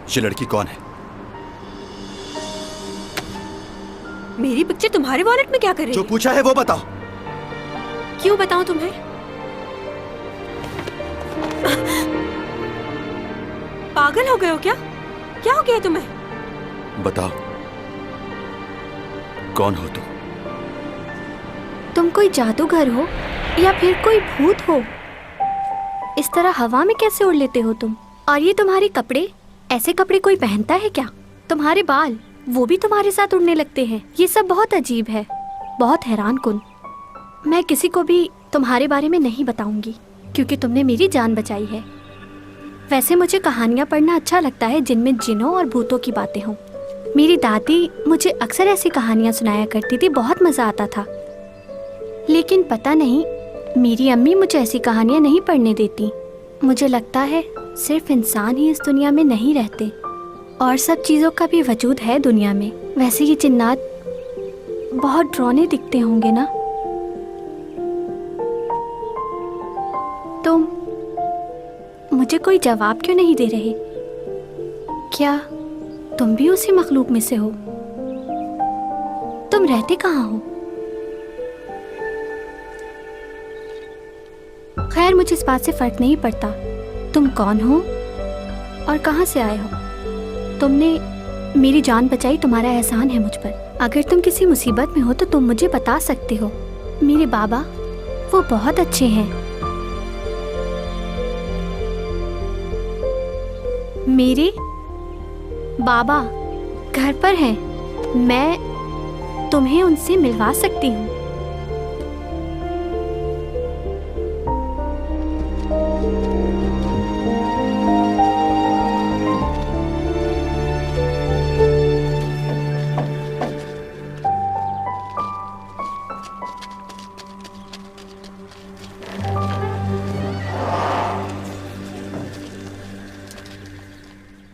ये लड़की कौन है? मेरी पिक्चर तुम्हारे वॉलेट में क्या कर रही जो है? पूछा है वो बताओ। क्यों बताऊं तुम्हें? पागल हो गए हो क्या? क्या हो गया तुम्हें? बताओ, कौन हो तुम? तुम कोई जादूगर हो या फिर कोई भूत हो? इस तरह हवा में कैसे उड़ लेते हो तुम? और ये तुम्हारे कपड़े, ऐसे कपड़े कोई पहनता है क्या? तुम्हारे बाल, वो भी तुम्हारे साथ उड़ने लगते हैं। ये सब बहुत अजीब है, बहुत हैरान कुन। मैं किसी को भी तुम्हारे बारे में नहीं बताऊंगी क्योंकि तुमने मेरी जान बचाई है। वैसे मुझे कहानियाँ पढ़ना अच्छा लगता है जिनमें जिनों और भूतों की बातें हों। मेरी दादी मुझे अक्सर ऐसी कहानियाँ सुनाया करती थी, बहुत मज़ा आता था। लेकिन पता नहीं, मेरी अम्मी मुझे ऐसी कहानियाँ नहीं पढ़ने देती। मुझे लगता है सिर्फ इंसान ही इस दुनिया में नहीं रहते, और सब चीज़ों का भी वजूद है दुनिया में। वैसे ये जिन्नात बहुत डरावने दिखते होंगे ना? तुम मुझे कोई जवाब क्यों नहीं दे रहे? क्या तुम भी उसी मखलूक में से हो? तुम रहते कहाँ हो? खैर, मुझे इस बात से फर्क नहीं पड़ता तुम कौन हो और कहाँ से आए हो। तुमने मेरी जान बचाई, तुम्हारा एहसान है मुझ पर। अगर तुम किसी मुसीबत में हो तो तुम मुझे बता सकते हो। मेरे बाबा, वो बहुत अच्छे हैं। मेरे बाबा घर पर हैं, मैं तुम्हें उनसे मिलवा सकती हूँ।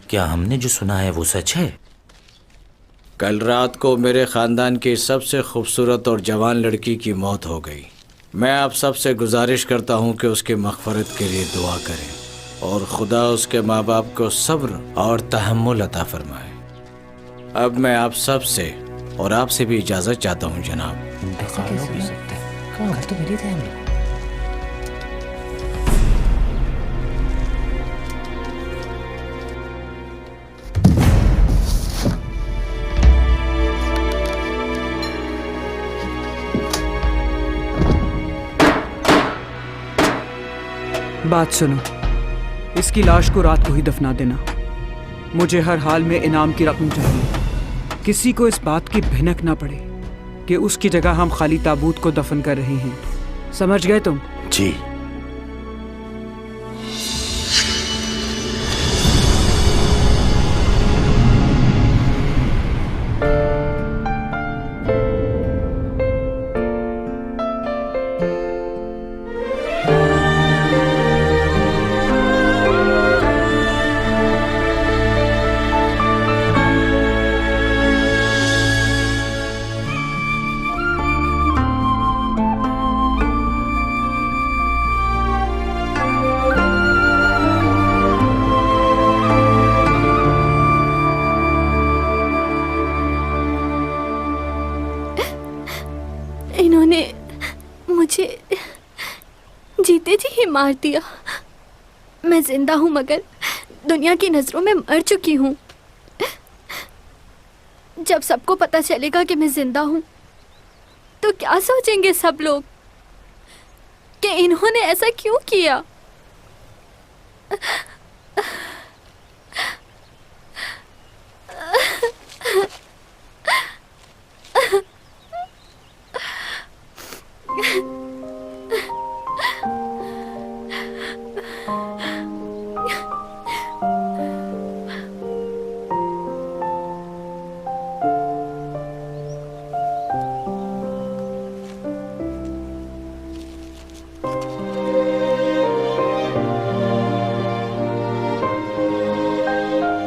क्या हमने जो सुना है वो सच है? कल रात को मेरे ख़ानदान की सबसे खूबसूरत और जवान लड़की की मौत हो गई। मैं आप सबसे गुजारिश करता हूँ कि उसकी मग़फ़िरत के लिए दुआ करें और खुदा उसके माँ बाप को सब्र और तहम्मुल अता फरमाए। अब मैं आप सब से और आपसे भी इजाज़त चाहता हूँ जनाब। घर तो मिली थे हमें। बात सुनो, इसकी लाश को रात को ही दफना देना। मुझे हर हाल में इनाम की रकम चाहिए। किसी को इस बात की भनक ना पड़े कि उसकी जगह हम खाली ताबूत को दफन कर रहे हैं। समझ गए तुम? जी। इन्होंने मुझे जीते जी ही मार दिया। मैं जिंदा हूँ मगर दुनिया की नज़रों में मर चुकी हूँ। जब सबको पता चलेगा कि मैं जिंदा हूँ तो क्या सोचेंगे सब लोग कि इन्होंने ऐसा क्यों किया।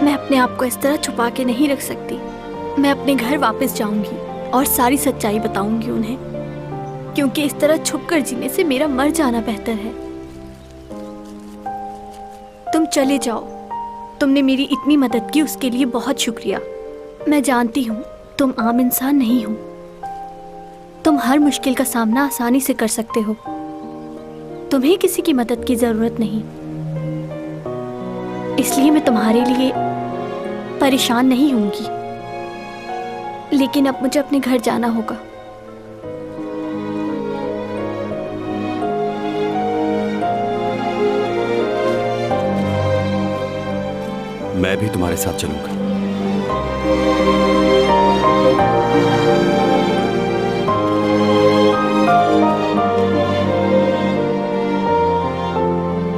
मैं अपने आप को इस तरह छुपा के नहीं रख सकती। मैं अपने घर वापस जाऊंगी और सारी सच्चाई बताऊंगी उन्हें, क्योंकि इस तरह छुपकर जीने से मेरा मर जाना बेहतर है। तुम चले जाओ, तुमने मेरी इतनी मदद की, उसके लिए बहुत शुक्रिया। मैं जानती हूँ तुम आम इंसान नहीं हो। तुम हर मुश्किल का सामना आसानी से कर सकते हो। तुम्हें किसी की मदद की जरूरत नहीं, इसलिए मैं तुम्हारे लिए परेशान नहीं होंगी। लेकिन अब मुझे अपने घर जाना होगा। मैं भी तुम्हारे साथ चलूंगा।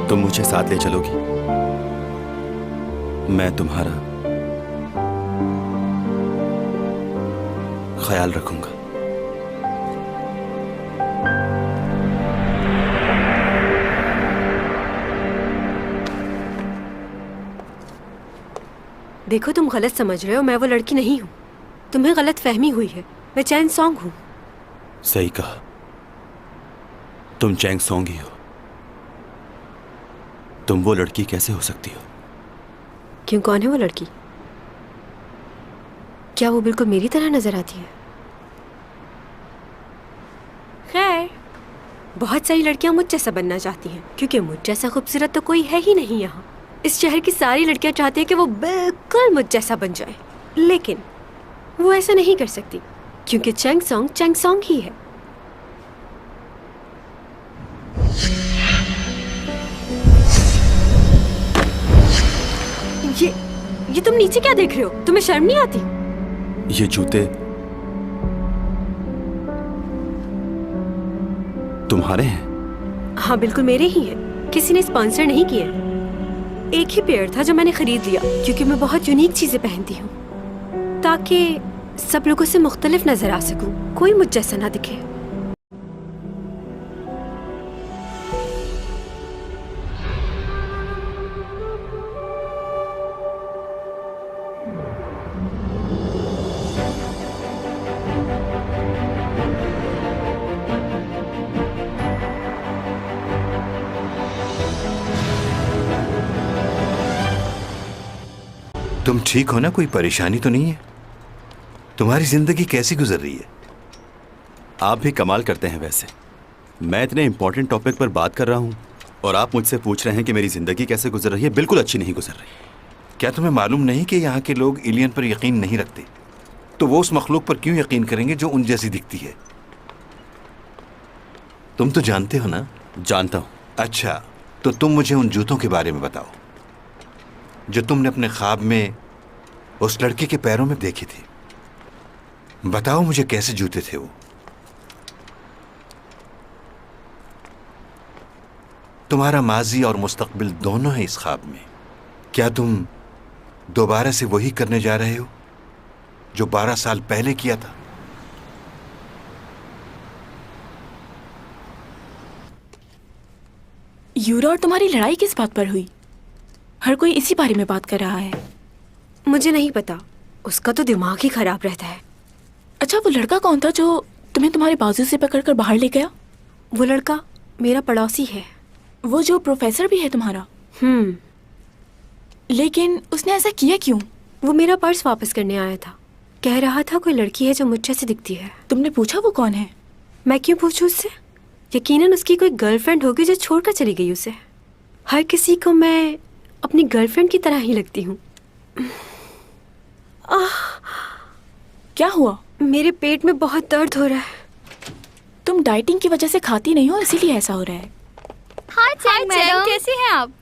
तुम मुझे साथ ले चलोगी? मैं तुम्हारा ख्याल रखूंगा। देखो, तुम गलत समझ रहे हो, मैं वो लड़की नहीं हूँ। तुम्हें गलत फहमी हुई है। मैं चैंग सॉन्ग हूँ। सही कहा, तुम चैंग सॉन्ग ही हो। तुम वो लड़की कैसे हो सकती हो? क्यों, कौन है वो लड़की? क्या वो बिल्कुल मेरी तरह नजर आती है? खैर, बहुत सारी लड़कियां मुझ जैसा बनना चाहती हैं, क्योंकि मुझ जैसा खूबसूरत तो कोई है ही नहीं यहाँ। इस शहर की सारी लड़कियां चाहती हैं कि वो बिल्कुल मुझ जैसा बन जाए, लेकिन वो ऐसा नहीं कर सकती, क्योंकि चैंग सॉन्ग ही है। ये तुम नीचे क्या देख रहे हो? तुम्हें शर्म नहीं आती? ये जूते तुम्हारे हैं? हाँ, बिल्कुल मेरे ही हैं। किसी ने स्पॉन्सर नहीं किए। एक ही पेयर था जो मैंने खरीद लिया, क्योंकि मैं बहुत यूनिक चीजें पहनती हूँ, ताकि सब लोगों से मुख्तलिफ नजर आ सकूं, कोई मुझ जैसा ना दिखे। तुम ठीक हो ना? कोई परेशानी तो नहीं है? तुम्हारी जिंदगी कैसी गुजर रही है? आप भी कमाल करते हैं वैसे। मैं इतने इंपॉर्टेंट टॉपिक पर बात कर रहा हूँ और आप मुझसे पूछ रहे हैं कि मेरी जिंदगी कैसे गुजर रही है। बिल्कुल अच्छी नहीं गुजर रही। क्या तुम्हें मालूम नहीं कि यहाँ के लोग एलियन पर यकीन नहीं रखते? तो वो उस मखलूक पर क्यों यकीन करेंगे जो उन जैसी दिखती है? तुम तो जानते हो ना? जानता हूँ। अच्छा, तो तुम मुझे उन जूतों के बारे में बताओ जो तुमने अपने ख्वाब में उस लड़के के पैरों में देखी थी। बताओ मुझे, कैसे जूते थे वो? तुम्हारा माजी और मुस्तकबिल दोनों है इस ख्वाब में। क्या तुम दोबारा से वही करने जा रहे हो जो 12 साल पहले किया था? यूरा और तुम्हारी लड़ाई किस बात पर हुई? हर कोई इसी बारे में बात कर रहा है। मुझे नहीं पता, उसका तो दिमाग ही खराब रहता है। अच्छा, वो लड़का कौन था जो तुम्हें तुम्हारे बाजू से पकड़कर बाहर ले गया? वो लड़का मेरा पड़ोसी है। वो जो प्रोफेसर भी है तुम्हारा? लेकिन उसने ऐसा किया क्यों? वो मेरा पर्स वापस करने आया था। कह रहा था कोई लड़की है जो मुझ जैसी दिखती है। तुमने पूछा वो कौन है? मैं क्यों पूछूं उससे? यकीनन उसकी कोई गर्लफ्रेंड होगी जो छोड़कर चली गई उसे। हर किसी को मैं अपनी गर्लफ्रेंड की तरह ही लगती हूँ। क्या हुआ? मेरे पेट में बहुत दर्द हो रहा है। तुम डाइटिंग की वजह से खाती नहीं हो, इसीलिए ऐसा हो रहा है। हाय चैंग मैडम, कैसी हैं आप?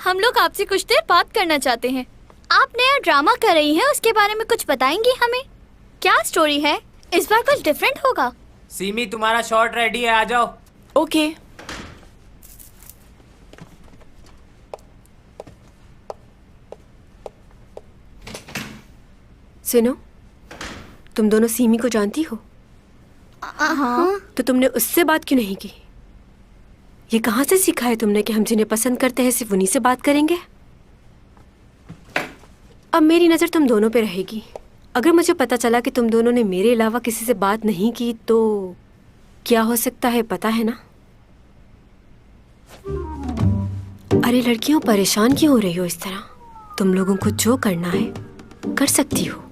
हम लोग आपसे कुछ देर बात करना चाहते हैं। आप नया ड्रामा कर रही हैं, उसके बारे में कुछ बताएंगी हमें? क्या स्टोरी है? इस बार कुछ डिफरेंट होगा। सीमी, तुम्हारा शॉट रेडी है, आ जाओ। ओके। सुनो, तुम दोनों सीमी को जानती हो? हाँ। तो तुमने उससे बात क्यों नहीं की? ये कहाँ से सीखा है तुमने कि हम जिन्हें पसंद करते हैं सिर्फ उन्हीं से बात करेंगे? अब मेरी नज़र तुम दोनों पे रहेगी। अगर मुझे पता चला कि तुम दोनों ने मेरे अलावा किसी से बात नहीं की तो क्या हो सकता है पता है ना? अरे लड़कियों, परेशान क्यों हो रही हो इस तरह? तुम लोगों को जो करना है कर सकती हो।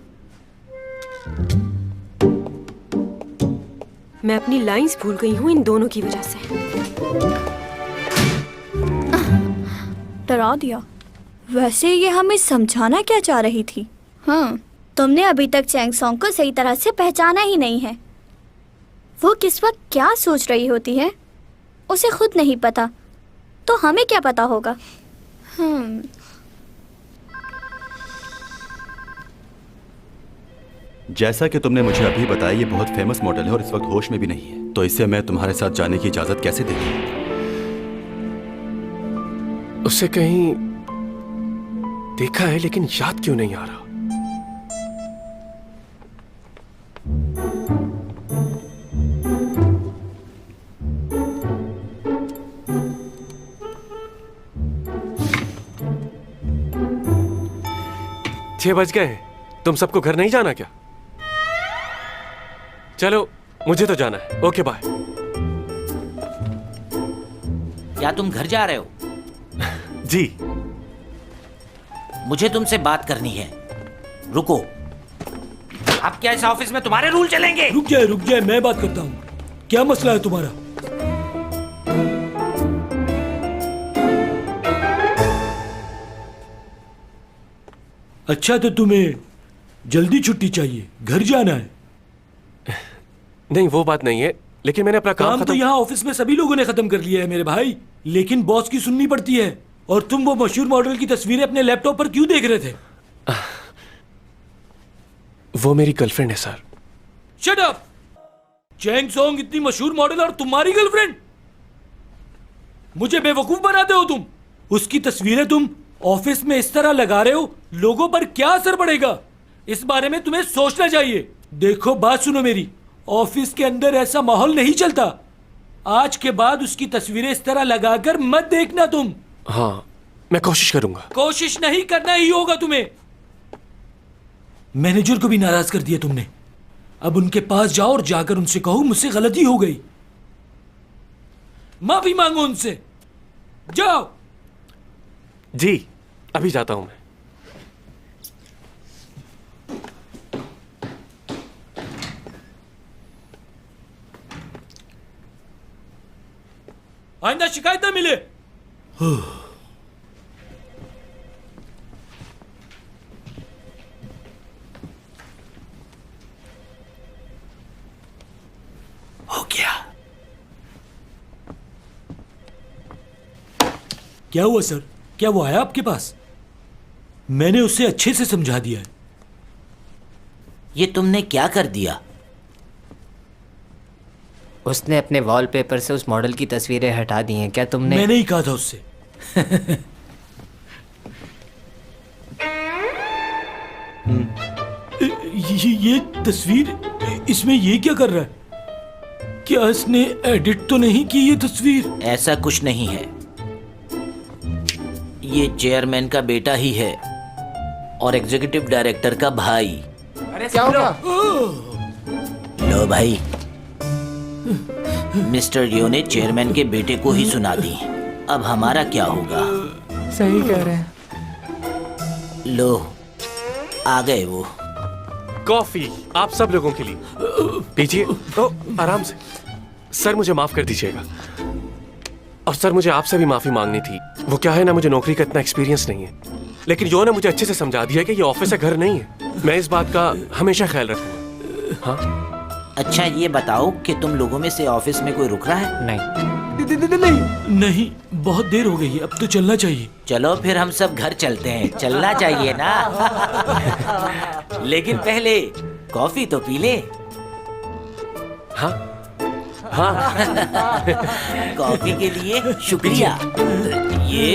मैं अपनी लाइंस भूल गई हूँ इन दोनों की वजह से। डरा दिया। वैसे ये हमें समझाना क्या चाह रही थी? तुमने अभी तक चैंग सॉन्ग को सही तरह से पहचाना ही नहीं है। वो किस वक्त क्या सोच रही होती है उसे खुद नहीं पता, तो हमें क्या पता होगा? जैसा कि तुमने मुझे अभी बताया, ये बहुत फेमस मॉडल है और इस वक्त होश में भी नहीं है, तो इससे मैं तुम्हारे साथ जाने की इजाजत कैसे दे दूं? उससे कहीं देखा है लेकिन याद क्यों नहीं आ रहा। छह बज गए हैं, तुम सबको घर नहीं जाना क्या? चलो मुझे तो जाना है। Okay bye. क्या तुम घर जा रहे हो? जी। मुझे तुमसे बात करनी है, रुको। अब क्या इस ऑफिस में तुम्हारे रूल चलेंगे? रुक जाए, मैं बात करता हूँ। क्या मसला है तुम्हारा? अच्छा, तो तुम्हें जल्दी छुट्टी चाहिए, घर जाना है? नहीं, वो बात नहीं है, लेकिन मैंने अपना काम तो यहाँ ऑफिस में सभी लोगों ने खत्म कर लिया है मेरे भाई, लेकिन बॉस की सुननी पड़ती है। और तुम वो मशहूर मॉडल की तस्वीरें अपने लैपटॉप पर क्यों देख रहे थे? वो मेरी गर्लफ्रेंड है sir. Shut up! Chang Song इतनी मशहूर मॉडल और तुम्हारी गर्लफ्रेंड? मुझे बेवकूफ बनाते हो तुम। उसकी तस्वीरें तुम ऑफिस में इस तरह लगा रहे हो, लोगों पर क्या असर पड़ेगा, इस बारे में तुम्हें सोचना चाहिए। देखो, बात सुनो मेरी, ऑफिस के अंदर ऐसा माहौल नहीं चलता। आज के बाद उसकी तस्वीरें इस तरह लगाकर मत देखना तुम। हाँ, मैं कोशिश करूंगा। कोशिश नहीं करना ही होगा तुम्हें। मैनेजर को भी नाराज कर दिया तुमने। अब उनके पास जाओ और जाकर उनसे कहो मुझसे गलती हो गई, माफी मांगो उनसे। जाओ। जी, अभी जाता हूं मैं। आइंदा शिकायत ना मिले। हो गया। क्या हुआ सर? क्या वो आया आपके पास? मैंने उसे अच्छे से समझा दिया है। ये तुमने क्या कर दिया? उसने अपने वॉलपेपर से उस मॉडल की तस्वीरें हटा दी हैं। क्या तुमने? मैंने ही कहा था उससे। ये तस्वीर, इसमें ये क्या कर रहा है? क्या इसने एडिट तो नहीं की ये तस्वीर? ऐसा कुछ नहीं है, ये चेयरमैन का बेटा ही है और एग्जीक्यूटिव डायरेक्टर का भाई। अरे क्या होगा? लो भाई, मिस्टर लियो ने चेयरमैन के बेटे को ही सुना दी। अब हमारा क्या होगा? सही कह रहे हैं। लो, आ गए वो। कॉफी आप सब लोगों के लिए, पीजिए। तो आराम से। सर मुझे माफ कर दीजिएगा। और सर मुझे आपसे भी माफी मांगनी थी। वो क्या है ना, मुझे नौकरी का इतना एक्सपीरियंस नहीं है, लेकिन यो ने मुझे अच्छे से समझा दिया कि ये ऑफिस है, घर नहीं है। मैं इस बात का हमेशा ख्याल रखूंगा। हाँ, अच्छा ये बताओ कि तुम लोगों में से ऑफिस में कोई रुक रहा है? नहीं। नहीं, बहुत देर हो गई है, अब तो चलना चाहिए। चलो फिर हम सब घर चलते हैं। चलना चाहिए ना। लेकिन पहले कॉफी तो पी ले। हाँ, हाँ। कॉफी के लिए शुक्रिया। ये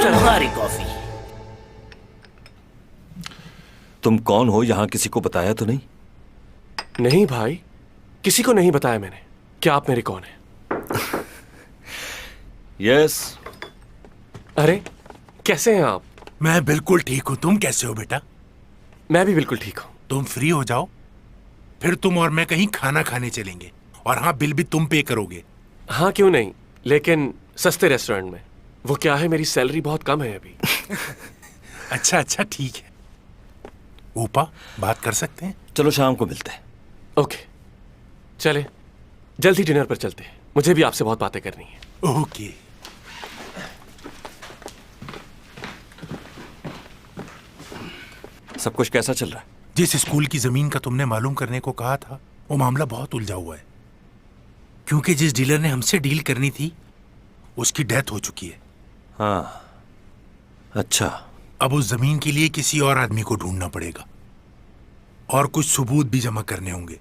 तुम्हारी कॉफी। तुम कौन हो? यहाँ किसी को बताया तो नहीं? नहीं भाई, किसी को नहीं बताया मैंने। क्या आप मेरे कौन हैं? यस। अरे कैसे हैं आप? मैं बिल्कुल ठीक हूँ। तुम कैसे हो बेटा? मैं भी बिल्कुल ठीक हूँ। तुम फ्री हो जाओ, फिर तुम और मैं कहीं खाना खाने चलेंगे। और हाँ, बिल भी तुम पे करोगे। हाँ क्यों नहीं, लेकिन सस्ते रेस्टोरेंट में। वो क्या है, मेरी सैलरी बहुत कम है अभी। अच्छा अच्छा ठीक है। ऊपा बात कर सकते हैं? चलो शाम को मिलते हैं। ओके चले, जल्दी डिनर पर चलते हैं, मुझे भी आपसे बहुत बातें करनी है। ओके। सब कुछ कैसा चल रहा है? जिस स्कूल की जमीन का तुमने मालूम करने को कहा था वो मामला बहुत उलझा हुआ है, क्योंकि जिस डीलर ने हमसे डील करनी थी उसकी डेथ हो चुकी है। हाँ अच्छा। अब उस जमीन के लिए किसी और आदमी को ढूंढना पड़ेगा और कुछ सबूत भी जमा करने होंगे।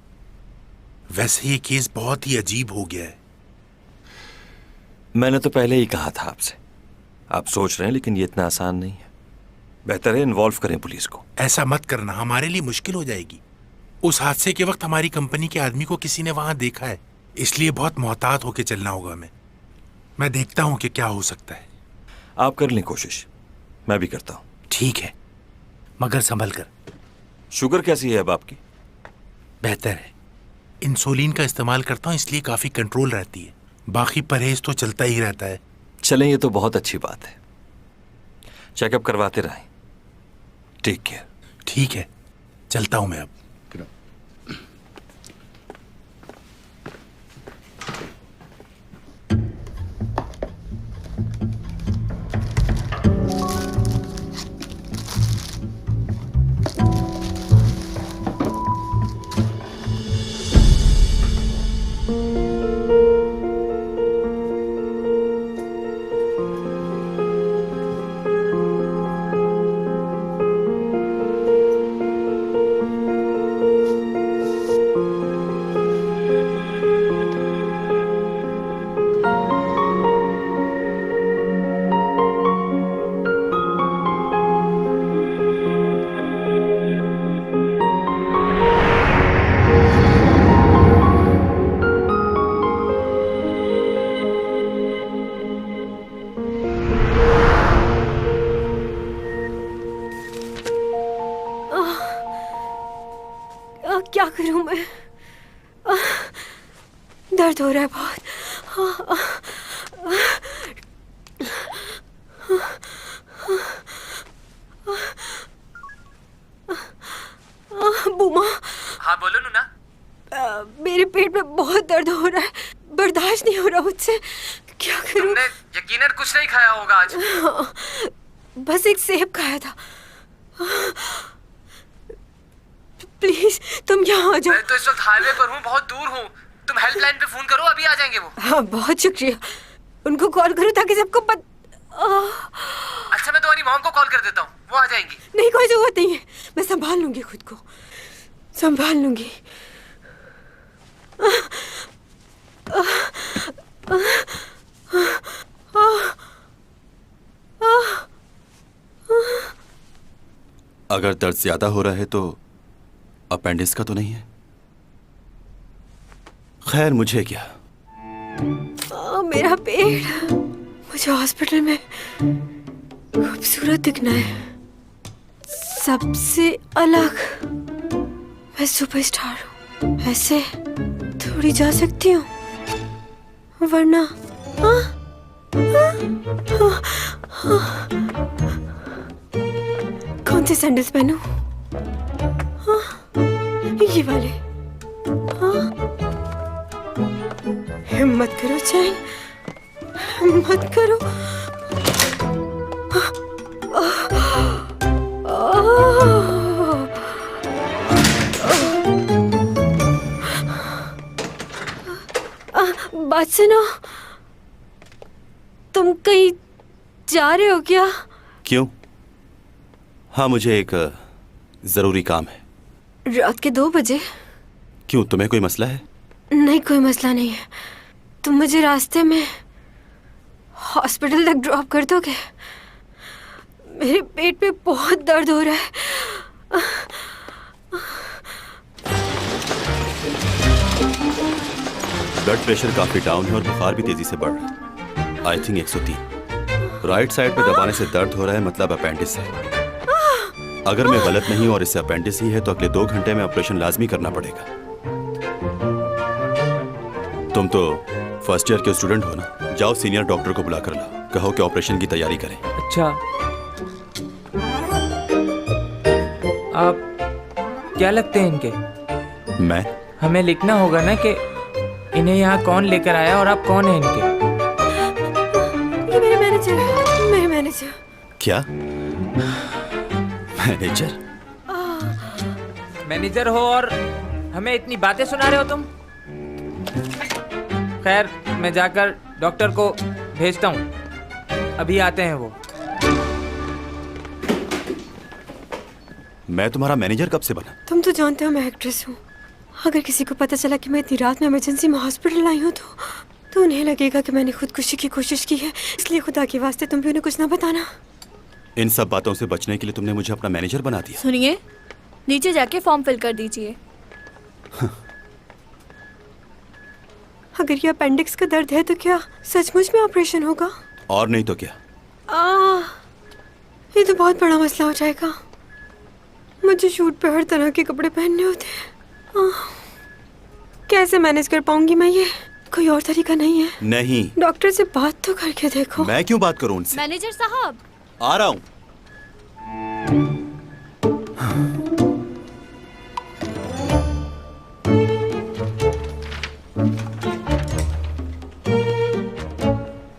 वैसे ये केस बहुत ही अजीब हो गया है। मैंने तो पहले ही कहा था आपसे, आप सोच रहे हैं लेकिन ये इतना आसान नहीं है। बेहतर है इन्वॉल्व करें पुलिस को। ऐसा मत करना, हमारे लिए मुश्किल हो जाएगी। उस हादसे के वक्त हमारी कंपनी के आदमी को किसी ने वहां देखा है, इसलिए बहुत मोहतात होकर चलना होगा। मैं देखता हूं कि क्या हो सकता है। आप कर लें कोशिश, मैं भी करता हूं। ठीक है, मगर संभल कर। शुगर कैसी है अब आपकी? बेहतर है। इंसुलिन का इस्तेमाल करता हूं इसलिए काफी कंट्रोल रहती है, बाकी परहेज तो चलता ही रहता है। चलें, ये तो बहुत अच्छी बात है। चेकअप करवाते रहें। Take care. ठीक है, चलता हूं मैं अब। क्या करूं मैं? दर्द हो रहा है बहुत। बूमा। हाँ बोलो नूना। मेरे पेट में बहुत दर्द हो रहा है, बर्दाश्त नहीं हो रहा मुझसे। क्या करूं? तुमने यकीनन कुछ नहीं खाया होगा आज। बस एक सेब खाया था। प्लीज तुम यहाँ आ जाओ। मैं तो इस वक्त हाईवे पर हूँ, बहुत दूर हूँ। तुम हेल्पलाइन पे फोन करो, अभी आ जाएंगे वो। हाँ बहुत शुक्रिया। उनको कॉल करो ताकि सबको अच्छा मैं तुम्हारी मॉम को कॉल कर देता हूँ, वो आ जाएंगी। नहीं कोई जरूरत नहीं है, मैं संभाल लूंगी खुद को, संभाल लूंगी। अगर दर्द ज्यादा हो रहा है तो अपेंडिक्स का तो नहीं है? खैर मुझे क्या। मेरा पेट। मुझे हॉस्पिटल में खूबसूरत दिखना है, सबसे अलग। मैं सुपरस्टार हूँ, ऐसे थोड़ी जा सकती हूँ, वरना कौन से सैंडल्स पहनूं? ये वाले। हिम्मत करो चैन, हिम्मत करो। बात सुनो, तुम कहीं जा रहे हो क्या? क्यों? हाँ मुझे एक जरूरी काम है। रात के 2 बजे? क्यों, तुम्हें कोई मसला है? नहीं कोई मसला नहीं है। तुम मुझे रास्ते में हॉस्पिटल तक ड्रॉप कर दोगे? मेरे पेट पे बहुत दर्द हो रहा है। ब्लड प्रेशर काफी डाउन है और बुखार भी तेजी से बढ़ रहा है। I think 103। राइट साइड पे दबाने से दर्द हो रहा है, मतलब अपेंडिक्स है। अगर मैं गलत नहीं और इससे अपेंडिक्स ही है तो अगले 2 घंटे में ऑपरेशन लाजमी करना पड़ेगा। तुम तो फर्स्ट ईयर के स्टूडेंट हो ना, जाओ सीनियर डॉक्टर को बुला कर लाओ, कहो कि ऑपरेशन की तैयारी करें। अच्छा आप क्या लगते हैं इनके? मैं? हमें लिखना होगा ना कि इन्हें यहाँ कौन लेकर आया और आप कौन हैं इनके। ये मेरे मैनेजर है, मेरे मैनेजर। क्या? मैनेजर? मैनेजर हो और हमें इतनी बातें सुना रहे हो तुम? खैर, मैं जाकर डॉक्टर को भेजता हूँ, अभी आते हैं वो। मैं तुम्हारा मैनेजर कब से बना? तुम तो जानते हो मैं एक्ट्रेस हूँ। अगर किसी को पता चला कि मैं इतनी रात में इमरजेंसी में हॉस्पिटल आई हूँ तो उन्हें लगेगा कि मैंने खुदकुशी की कोशिश की है। इसलिए खुदा के वास्ते तुम भी उन्हें कुछ ना बताना। इन सब बातों से बचने के लिए तुमने मुझे अपना मैनेजर बना दिया। सुनिए, नीचे जाके फॉर्म फिल कर दीजिए। अगर ये अपेंडिक्स का दर्द है तो क्या सचमुच में ऑपरेशन होगा? और नहीं तो क्या। ये तो बहुत बड़ा मसला हो जाएगा। मुझे शूट पे हर तरह के कपड़े पहनने होते हैं। कैसे मैनेज कर पाऊंगी मैं ये? कोई और तरीका नहीं है? नहीं। डॉक्टर से बात तो करके देखो। मैं क्यों बात करूं उनसे? मैनेजर साहब, आ रहा हूं।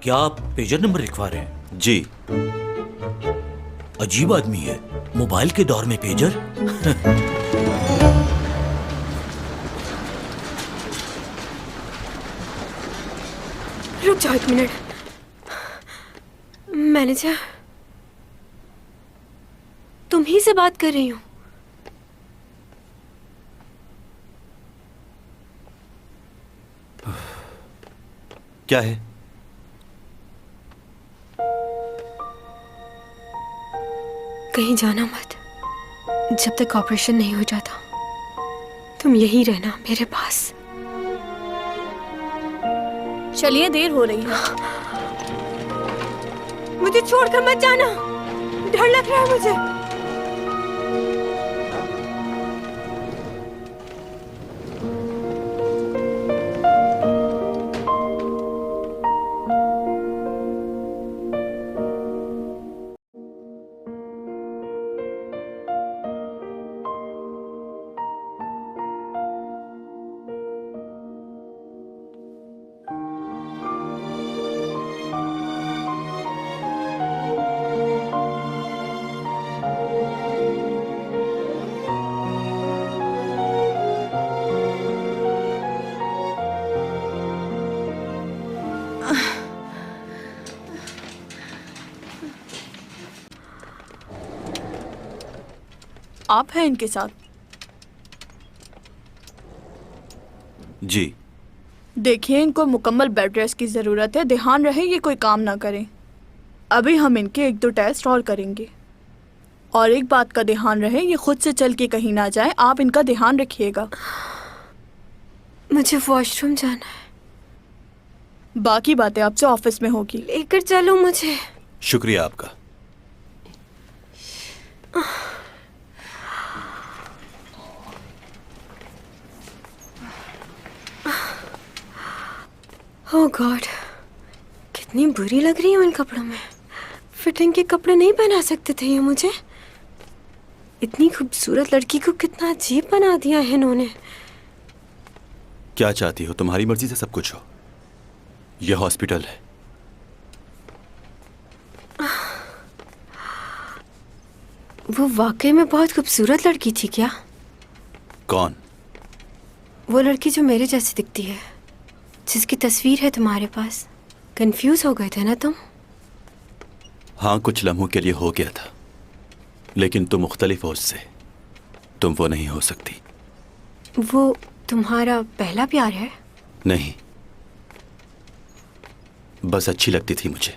क्या आप पेजर नंबर लिखवा रहे हैं? जी। अजीब आदमी है, मोबाइल के दौर में पेजर। रुक जाओ 1 मिनट। मैनेजर, तुम ही से बात कर रही हूँ। क्या है? कहीं जाना मत जब तक ऑपरेशन नहीं हो जाता। तुम यहीं रहना मेरे पास। चलिए, देर हो रही है। मुझे छोड़कर मत जाना, डर लग रहा है मुझे। आप हैं इनके साथ? जी। देखिए, इनको मुकम्मल बेड रेस्ट की ज़रूरत है। ध्यान रहे ये कोई काम ना करें। अभी हम इनके 1-2 टेस्ट और करेंगे। और एक बात का ध्यान रहे, ये खुद से चल के कहीं ना जाए। आप इनका ध्यान रखिएगा। मुझे वॉशरूम जाना है। बाकी बातें आपसे ऑफिस में होगी। लेकर चलो मुझे। शुक्रिया आपका। ओह गॉड, कितनी बुरी लग रही हूँ इन कपड़ों में। फिटिंग के कपड़े नहीं पहना सकते थे ये मुझे। इतनी खूबसूरत लड़की को कितना अजीब बना दिया है इन्होंने। क्या चाहती हो? तुम्हारी मर्जी से सब कुछ हो। यह हॉस्पिटल है। वो वाकई में बहुत खूबसूरत लड़की थी क्या? कौन? वो लड़की जो मेरे जैसी दिखती है, जिसकी तस्वीर है तुम्हारे पास। कंफ्यूज हो गए थे ना तुम? हाँ, कुछ लम्हों के लिए हो गया था, लेकिन तुम मुख्तलिफ हो उससे। तुम वो नहीं हो सकती। वो तुम्हारा पहला प्यार है? नहीं, बस अच्छी लगती थी मुझे।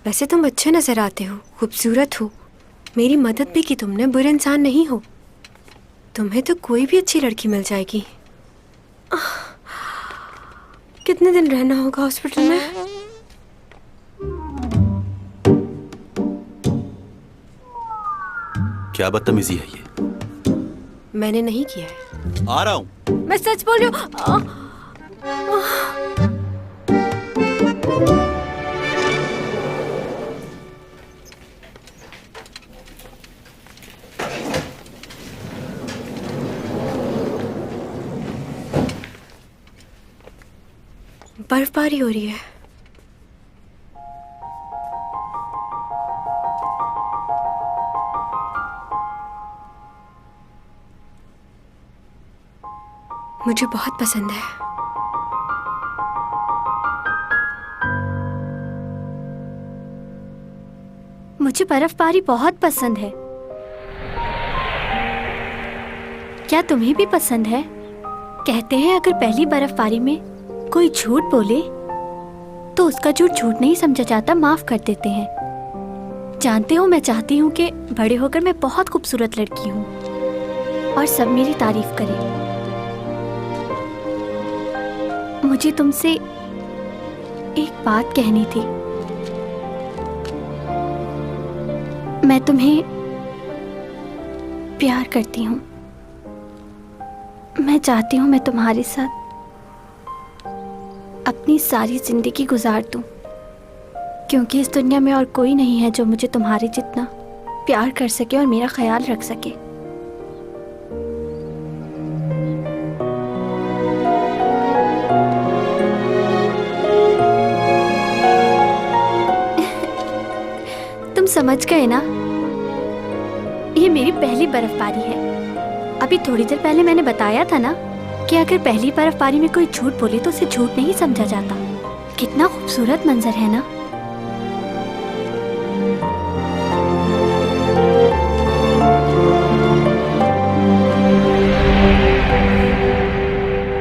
वैसे तुम अच्छे नजर आते हो, खूबसूरत हो, मेरी मदद भी की तुमने। बुरे इंसान नहीं हो। तुम्हें तो कोई भी अच्छी लड़की मिल जाएगी। कितने दिन रहना होगा हॉस्पिटल में? क्या बदतमीजी है ये? मैंने नहीं किया है। आ रहा हूं। मैं सच बोल रही हूँ। बर्फबारी हो रही है। मुझे बहुत पसंद है। मुझे बर्फबारी बहुत पसंद है। क्या तुम्हें भी पसंद है? कहते हैं अगर पहली बर्फबारी में कोई झूठ बोले तो उसका झूठ झूठ नहीं समझा जाता, माफ कर देते हैं। जानते हो, मैं चाहती हूँ कि बड़े होकर मैं बहुत खूबसूरत लड़की हूँ और सब मेरी तारीफ करें। मुझे तुमसे एक बात कहनी थी। मैं तुम्हें प्यार करती हूँ। मैं चाहती हूँ मैं तुम्हारे साथ अपनी सारी जिंदगी गुजार दूँ, क्योंकि इस दुनिया में और कोई नहीं है जो मुझे तुम्हारे जितना प्यार कर सके और मेरा ख्याल रख सके। तुम समझ गए ना? ये मेरी पहली बर्फबारी है। अभी थोड़ी देर पहले मैंने बताया था ना कि अगर पहली बर्फबारी में कोई झूठ बोले तो उसे झूठ नहीं समझा जाता। कितना खूबसूरत मंजर है ना?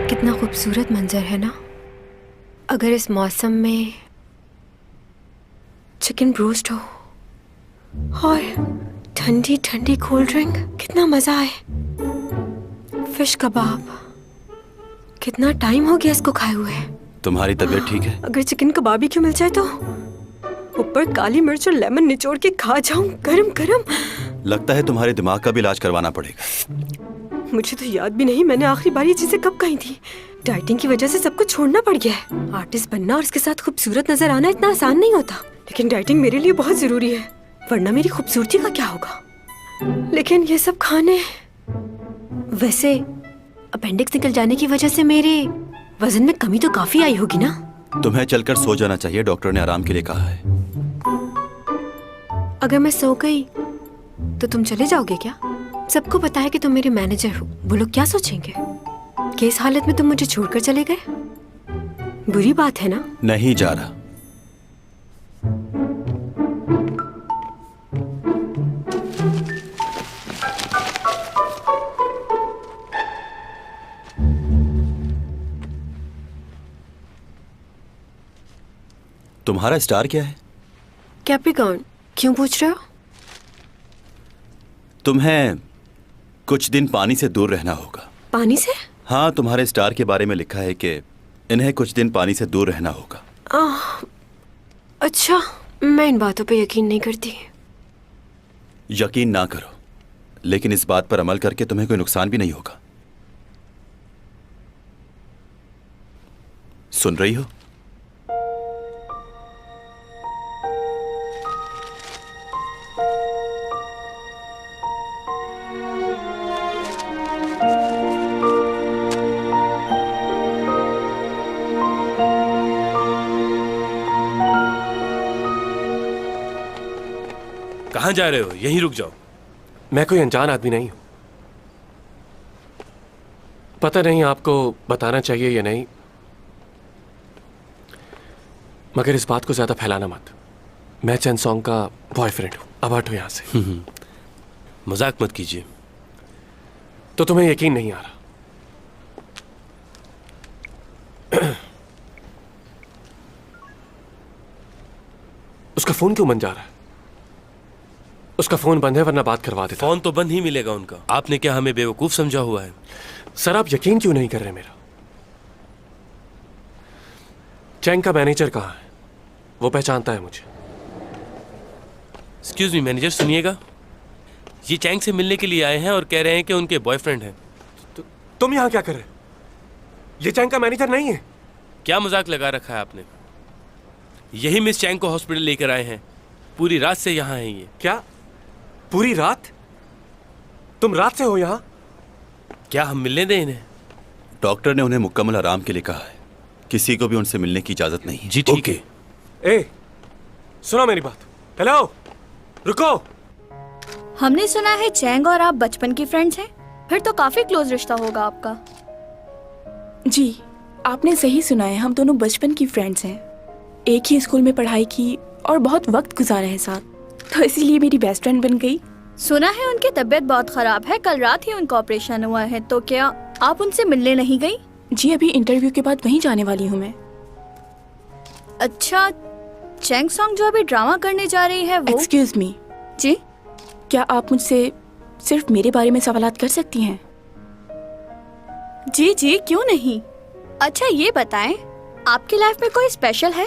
कितना खूबसूरत मंजर है ना? अगर इस मौसम में चिकन ब्रोस्ट हो और ठंडी ठंडी कोल्ड ड्रिंक, कितना मजा आए। फिश कबाब, कितना टाइम हो गया इसको खाए हुए। तुम्हारी तबीयत ठीक है? अगर चिकन कबाब ही क्यों मिल जाए तो ऊपर काली मिर्च और लेमन निचोड़ के खा जाऊं गरम गरम। लगता है तुम्हारे दिमाग का भी इलाज करवाना पड़ेगा। मुझे तो याद भी नहीं मैंने आखिरी बार ये चीजें कब कही थी। डाइटिंग की वजह से सब कुछ छोड़ना पड़ गया है। आर्टिस्ट बनना और इसके साथ खूबसूरत नजर आना इतना आसान नहीं होता, लेकिन डाइटिंग मेरे लिए बहुत जरूरी है, वरना मेरी खूबसूरती का क्या होगा। लेकिन ये सब खाने, वैसे अपेंडिक्स निकल जाने की वजह से मेरे वजन में कमी तो काफी आई होगी ना? तुम्हें चलकर सो जाना चाहिए, डॉक्टर ने आराम के लिए कहा है। अगर मैं सो गई तो तुम चले जाओगे क्या? सबको पता है कि तुम मेरे मैनेजर हो, वो लोग क्या सोचेंगे कि इस हालत में तुम मुझे छोड़कर चले गए? बुरी बात है ना? नहीं जा रहा। तुम्हारा स्टार क्या है? कैप्रिकॉर्न। क्यों पूछ रहे हो? तुम्हें कुछ दिन पानी से दूर रहना होगा। पानी से? हाँ, तुम्हारे स्टार के बारे में लिखा है कि इन्हें कुछ दिन पानी से दूर रहना होगा। अच्छा, मैं इन बातों पे यकीन नहीं करती। यकीन ना करो, लेकिन इस बात पर अमल करके तुम्हें कोई नुकसान भी नहीं होगा। सुन रही हो? कहाँ जा रहे हो? यहीं रुक जाओ। मैं कोई अनजान आदमी नहीं हूं। पता नहीं आपको बताना चाहिए या नहीं, मगर इस बात को ज्यादा फैलाना मत। मैं चैन सॉन्ग का बॉयफ्रेंड हूं। अब हटो यहां से। मजाक मत कीजिए। तो तुम्हें यकीन नहीं आ रहा? उसका फोन क्यों बंद जा रहा है? उसका फोन बंद है, वरना बात करवा देता। फोन तो बंद ही मिलेगा उनका। आपने क्या हमें बेवकूफ समझा हुआ है? सर, आप यकीन क्यों नहीं कर रहे मेरा? चैंग का मैनेजर कहाँ है? वो पहचानता है मुझे। एक्सक्यूज मी मैनेजर, सुनिएगा। ये चैंग से मिलने के लिए आए हैं और कह रहे हैं कि उनके बॉयफ्रेंड हैं। तुम यहाँ क्या कर रहे? ये चैंग का मैनेजर नहीं है। क्या मजाक लगा रखा है आपने? यही मिस चैंग को हॉस्पिटल लेकर आए हैं। पूरी रात से यहाँ हैं ये। क्या पूरी रात? तुम रात से हो यहाँ? क्या हम मिलने दें इन्हें? डॉक्टर ने उन्हें मुकम्मल आराम के लिए कहा है। किसी को भी उनसे मिलने की इजाजत नहीं। जी ठीक है। ए, सुनो मेरी बात। हेलो, रुको। हमने सुना है चैंग और आप बचपन के फ्रेंड्स हैं। फिर तो काफी क्लोज रिश्ता होगा आपका। जी, आपने सही सुना है, हम दोनों बचपन की फ्रेंड्स हैं। एक ही स्कूल में पढ़ाई की और बहुत वक्त गुजारा है साथ, तो इसीलिए मेरी बेस्ट फ्रेंड बन गई। सुना है उनकी तबीयत बहुत खराब है, कल रात ही उनका ऑपरेशन हुआ है, तो क्या आप उनसे मिलने नहीं गई? जी, अभी इंटरव्यू के बाद वहीं जाने वाली हूँ मैं। अच्छा, चैंग सॉन्ग जो अभी ड्रामा करने जा रही है वो? Excuse me. जी, क्या आप मुझसे सिर्फ मेरे बारे में सवालात कर सकती हैं? जी जी, क्यों नहीं। अच्छा ये बताएं, आपकी लाइफ में कोई स्पेशल है?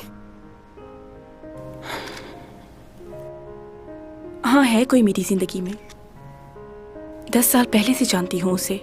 हाँ है कोई मेरी जिंदगी में। 10 साल पहले से जानती हूँ उसे।